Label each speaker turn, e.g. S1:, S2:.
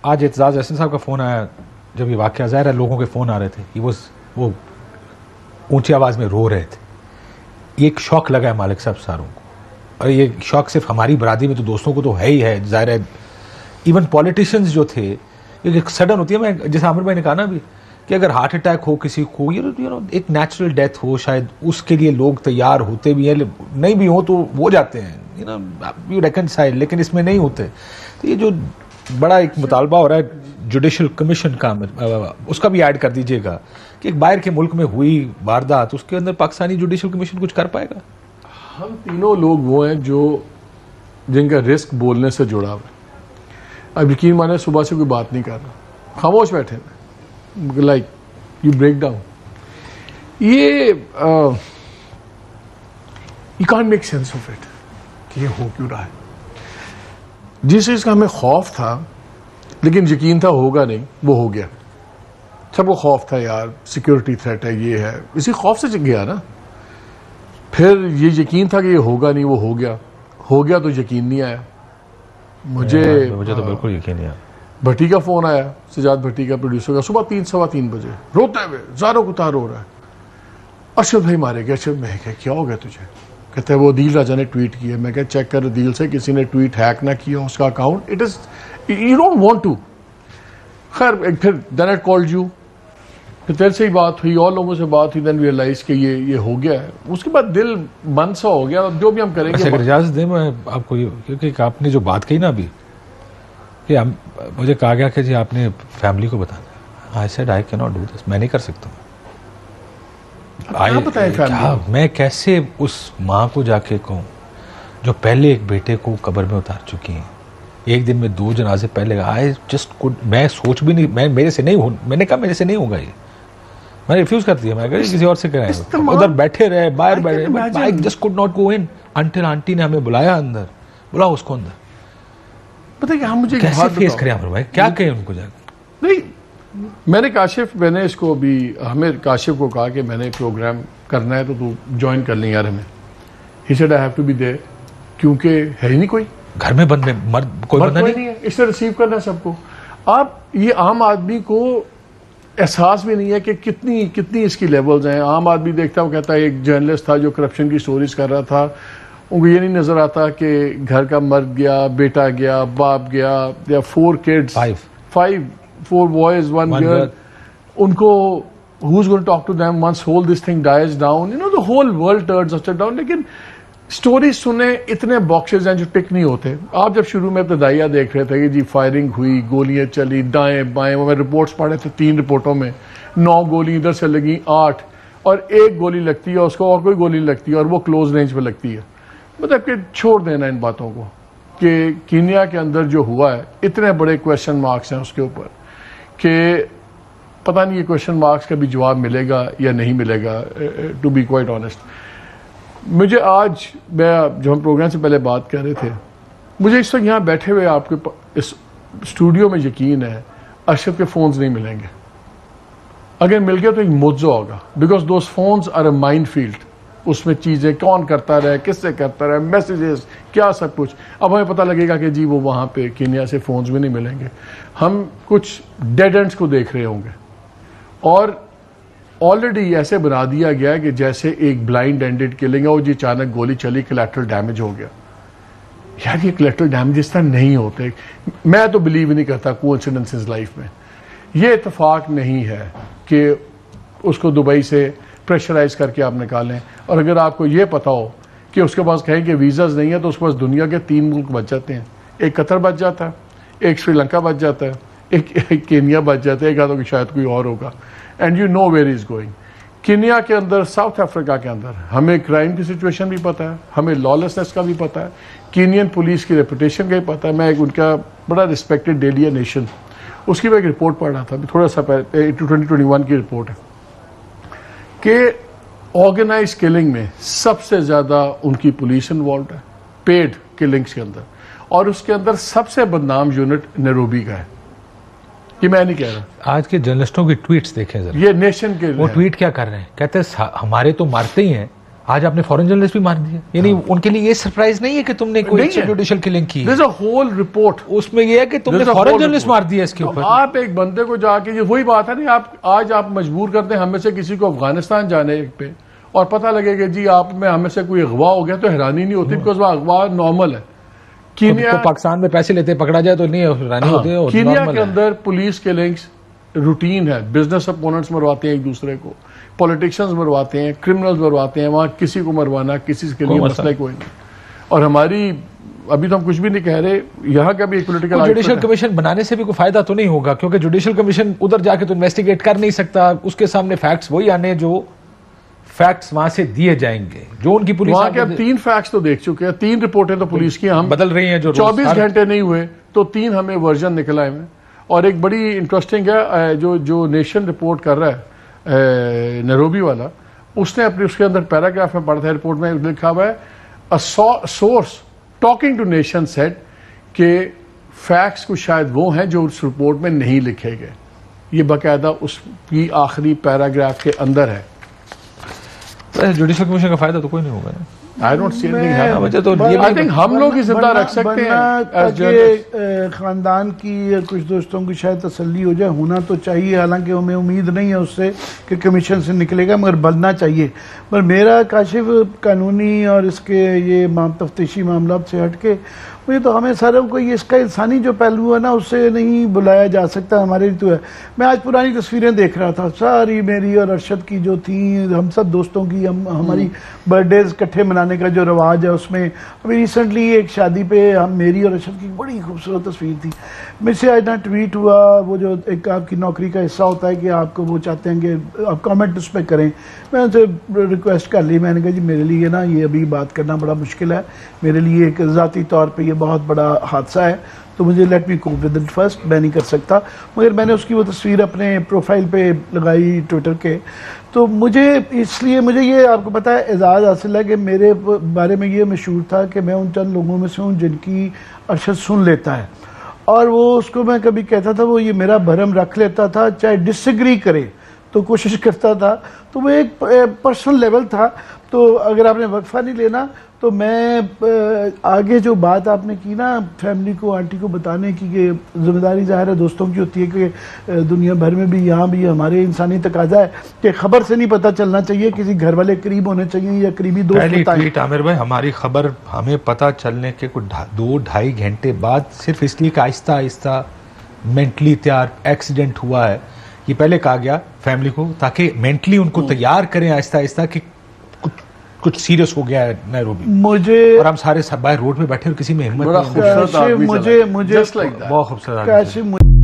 S1: आज एतजाज अहसन साहब का फ़ोन आया, जब ये वाक़या ज़ाहिर है लोगों के फ़ोन आ रहे थे, वो ऊंची आवाज़ में रो रहे थे। ये एक शौक लगा है मालिक साहब सारों को, और ये शौक सिर्फ हमारी बरादरी में तो दोस्तों को तो है ही है, ज़ाहिर है इवन पॉलिटिशियंस जो थे, एक सडन होती है। मैं जैसे आमिर भाई ने कहा ना अभी कि अगर हार्ट अटैक हो किसी को, यू नो एक नेचुरल डेथ हो, शायद उसके लिए लोग तैयार होते भी हैं, नहीं भी हो तो हो जाते हैं, यू रेकनसाइल, लेकिन इसमें नहीं होते। तो ये जो बड़ा एक मुतालबा हो रहा है जुडिशल कमीशन का, उसका भी ऐड कर दीजिएगा कि एक बाहर के मुल्क में हुई वारदात, उसके अंदर पाकिस्तानी जुडिशल कमीशन कुछ कर पाएगा?
S2: हम तीनों लोग वो हैं जो जिनका रिस्क बोलने से जुड़ा हुआ है। अब यकीन माने सुबह से कोई बात नहीं कर रहा, खामोश बैठे हैं, लाइक यू ब्रेक डाउन। ये you can't make sense of it कि ये हो क्यों रहा है। जिस चीज का हमें खौफ था लेकिन यकीन था होगा नहीं, वो हो गया। सबको खौफ था यार सिक्योरिटी थ्रेट है, ये है, इसी खौफ से गया ना। फिर ये यकीन था कि ये होगा नहीं, वो हो गया। हो गया तो यकीन नहीं आया। मुझे
S1: तो बिल्कुल यकीन नहीं आया।
S2: भट्टी का फोन आया, सजाद भट्टी का प्रोड्यूसर का, सुबह 3-3:15 बजे, रोते हुए ज़ारो कुतार रो रहा है, अरशद भाई मारे गए। अरशद, मैं क्या हो गया तुझे? कहते हैं वो अदील राजा ने ट्वीट किया। मैं क्या चेक कर अदील से, किसी ने ट्वीट हैक ना किया उसका account. It is you don't want to. खैर फिर देन आई कॉल्ड यू, फिर तेरे से ही बात हुई, और लोगों से बात हुई, देन रियलाइज कि ये हो गया है। उसके बाद दिल मन सा हो गया। जो भी हम करेंगे
S1: इजाजत दें मैं आपको, क्योंकि आपने जो बात कही ना अभी कि मुझे कहा गया कि जी आपने फैमिली को बताना। I said I can not do this, मैं नहीं कर सकता। मैं कैसे उस माँ को जाके कहूँ जो पहले एक बेटे को कब्र में उतार चुकी हैं, एक दिन में 2 जनाजे पहले। आई जस्ट कुड, मैं सोच भी नहीं, मेरे से नहीं हो, मैंने कहा मेरे से नहीं होगा ये, मैंने रिफ्यूज कर दिया। मैं किसी और से कराएंगे, उधर बैठे रहे, बाहर बैठे। I just could not go in until aunty ने हमें बुलाया अंदर, बुलाओ उसको अंदर।
S2: पता है हम मुझे
S1: कैसे फेस करें आमिर भाई, क्या कहें उनको जाकर?
S2: नहीं, मैंने इसको अभी हमें काशिफ को कहा कि मैंने प्रोग्राम करना है तो तू ज्वाइन कर लें यार हमें। He said I have to be there, क्योंकि है ही नहीं कोई
S1: घर में, बंद में मर्द कोई बंदा नहीं
S2: है, इससे रिसीव करना सबको। आप ये आम आदमी को एहसास भी नहीं है कि कितनी इसकी लेवल्स हैं। आम आदमी देखता है, वो कहता है एक जर्नलिस्ट था जो करप्शन की स्टोरीज कर रहा था, उनको ये नहीं नजर आता कि घर का मर्द गया, बेटा गया, बाप गया, या 4 kids, 4 boys, 1 girl, उनको who's going to talk to them once whole this thing dies down, you know, the whole world turns upside down। लेकिन स्टोरी सुने इतने बॉक्सेस हैं जो टिक नहीं होते। आप जब शुरू में इब्तदाइया देख रहे थे कि जी फायरिंग हुई, गोलियां चली दाएं बाएं, मैं रिपोर्ट्स पढ़े थे 3 रिपोर्टों में 9 गोली इधर से लगी, 8, और 1 गोली लगती है उसको, और कोई गोली लगती है और वो क्लोज रेंज पे लगती है। मतलब कि छोड़ देना इन बातों को कि कीनिया के अंदर जो हुआ है, इतने बड़े क्वेश्चन मार्क्स हैं उसके ऊपर कि पता नहीं ये क्वेश्चन मार्क्स का भी जवाब मिलेगा या नहीं मिलेगा। टू बी क्वाइट ऑनेस्ट, मुझे आज जब हम प्रोग्राम से पहले बात कर रहे थे, मुझे इस वक्त यहाँ बैठे हुए आपके इस स्टूडियो में यकीन है अरशद के फोन्स नहीं मिलेंगे। अगर मिल गया तो एक मुआवजा होगा, because those phones are a mind field. उसमें चीज़ें कौन करता रहे, किससे करता रहे, मैसेजेस क्या, सब कुछ। अब हमें पता लगेगा कि जी वो वहाँ पे कीनिया से फ़ोन्स भी नहीं मिलेंगे। हम कुछ डेड एंड्स को देख रहे होंगे, और ऑलरेडी ऐसे बना दिया गया है कि जैसे एक ब्लाइंड एंडेड किलिंग है, और जी अचानक गोली चली, कोलैटरल डैमेज हो गया। यार ये कोलैटरल डैमेज इस तरह नहीं होते। मैं तो बिलीव नहीं करता कोइंसिडेंसेस लाइफ में। ये इत्तेफाक नहीं है कि उसको दुबई से प्रेशराइज करके आप निकालें, और अगर आपको ये पता हो कि उसके पास कहें कि वीज़ाज नहीं है तो उसके पास दुनिया के 3 मुल्क बच जाते हैं। एक कतर बच जाता है, एक श्रीलंका बच जाता है, एक केनिया बच जाता है, एक आधा शायद कोई और होगा। And you know where is going. Kenya के अंदर, साउथ अफ्रीका के अंदर हमें क्राइम की सिचुएशन भी पता है, हमें लॉलेसनेस का भी पता है, कीनियन पुलिस की रेपुटेशन का भी पता है। मैं एक उनका बड़ा रिस्पेक्टेड डेली नेशन, उसकी मैं एक रिपोर्ट पढ़ रहा था थोड़ा सा पहले, 2021 की रिपोर्ट है कि ऑर्गेनाइज किलिंग में सबसे ज्यादा उनकी पुलिस इन्वॉल्व है, पेड किलिंग्स के अंदर, और उसके अंदर सबसे बदनाम यूनिट नैरोबी का है। ये मैं नहीं कह रहा।
S1: आज के जर्नलिस्टों की ट्वीट्स देखें जरा,
S2: ये नेशन के
S1: वो ट्वीट क्या कर रहे हैं, कहते हैं हमारे तो मारते ही हैं, आज आपने फॉरेन जर्नलिस्ट भी मार दिया, यानी उनके लिए ये सरप्राइज नहीं है कि तुमने कोई जुडिशियल किलिंग की।
S2: There's a whole report,
S1: उसमें ये है कि तुमने फॉरेन जर्नलिस्ट मार दिया इसके ऊपर।
S2: आप एक बंदे को जाके, ये वही बात है ना, आज आप मजबूर करते हैं हमें से किसी को अफगानिस्तान जाने पे, और पता लगे कि जी आप में हमें से कोई अगवा हो गया, तो हैरानी नहीं होती, बिकॉज वो अगवा नॉर्मल है। कीनिया
S1: तो पाकिस्तान में पैसे लेते पकड़ा जाए तो नहीं हैरानी होती है।
S2: कीनिया के अंदर पुलिस किलिंग्स रूटीन है, बिजनेस अपोनेंट्स मरवाते हैं एक दूसरे को, पॉलिटिशियंस मरवाते हैं, क्रिमिनल्स मरवाते हैं, वहां किसी को मरवाना किसी के लिए मसला कोई नहीं। और हमारी अभी तो हम कुछ भी नहीं कह रहे, यहाँ का भी एक पॉलिटिकल
S1: जुडिशियल कमीशन बनाने से भी कोई फायदा तो नहीं होगा, क्योंकि जुडिशियल कमीशन उधर जाके तो इन्वेस्टिगेट कर नहीं सकता, उसके सामने फैक्ट्स वही आने जो फैक्ट्स वहां से दिए जाएंगे, जो उनकी पुलिस
S2: वहां के। अब 3 फैक्ट्स तो देख चुके हैं, 3 रिपोर्टें तो पुलिस की हम
S1: बदल रही हैं, जो
S2: 24 घंटे नहीं हुए तो 3 हमें वर्जन निकला है। और एक बड़ी इंटरेस्टिंग है, जो नेशन रिपोर्ट कर रहा है नैरोबी वाला, उसने अपने उसके अंदर पैराग्राफ में पढ़ा था, रिपोर्ट में लिखा हुआ है, a source talking to nation said के फैक्ट्स कुछ शायद वो हैं जो उस रिपोर्ट में नहीं लिखे गए। ये बाकायदा उसकी आखिरी पैराग्राफ के अंदर है।
S1: जुडिशियल कमीशन का फायदा तो कोई नहीं होगा ना।
S2: I don't see anything.
S1: तो
S2: आई थिंक हम लोग ही जिंदा रख सकते हैं।
S3: खानदान की कुछ दोस्तों की शायद तसल्ली हो जाए, होना तो चाहिए, हालांकि हमें उम्मीद नहीं है उससे कि कमीशन से निकलेगा, मगर बनना चाहिए। पर मेरा काशिफ कानूनी और इसके ये तफ्तीशी मामला से हटके मुझे तो हमें सारों को ये इसका इंसानी जो पहलू है ना, उससे नहीं बुलाया जा सकता। हमारे लिए तो है। मैं आज पुरानी तस्वीरें देख रहा था, सारी मेरी और अरशद की जो थी, हम सब दोस्तों की, हमारी बर्थडेज इकट्ठे मनाने का जो रवाज है, उसमें अभी रिसेंटली एक शादी पे हम मेरी और अरशद की बड़ी खूबसूरत तस्वीर थी। मेरे से आज ना ट्वीट हुआ, वो जो एक आपकी नौकरी का हिस्सा होता है कि आपको वो चाहते हैं कि आप कमेंट उस पर करें। मैं उनसे रिक्वेस्ट कर ली, मैंने कहा जी मेरे लिए ना ये अभी बात करना बड़ा मुश्किल है, मेरे लिए एक ज़ाती तौर पे ये बहुत बड़ा हादसा है, तो मुझे let me cope with it first, मैं नहीं कर सकता। मगर मैंने उसकी वो तस्वीर अपने प्रोफाइल पे लगाई ट्विटर के, तो मुझे इसलिए मुझे ये आपको पता है एजाज़ हासिल है कि मेरे बारे में ये मशहूर था कि मैं उन चंद लोगों में से हूँ जिनकी अरशद सुन लेता है, और वो उसको मैं कभी कहता था वो ये मेरा भरम रख लेता था, चाहे डिसएग्री करे तो कोशिश करता था। तो वो एक पर्सनल लेवल था। तो अगर आपने वक्फा नहीं लेना तो मैं आगे जो बात आपने की ना फैमिली को, आंटी को बताने की, कि जिम्मेदारी ज़ाहिर है दोस्तों की होती है कि दुनिया भर में भी, यहाँ भी हमारे इंसानी तकाजा है कि खबर से नहीं पता चलना चाहिए, किसी घर वाले करीब होने चाहिए या करीबी दोस्त बताएं।
S1: आमिर भाई, हमारी खबर हमें पता चलने के कुछ 2-2.5 घंटे बाद, सिर्फ इसलिए कि आहिस्ता आहिस्ता मेंटली तैयार, एक्सीडेंट हुआ है, ये पहले कहा गया फैमिली को, ताकि मेंटली उनको तैयार करें आहिस्ता आहिस्ता कि कुछ सीरियस हो गया है नैरोबी।
S3: मुझे
S1: और हम सारे सब बाहर रोड में बैठे और किसी में हिम्मत नहीं।
S2: मुझे
S3: बहुत खूबसूरत
S2: Just like that.
S1: बहुत खूबसूरत।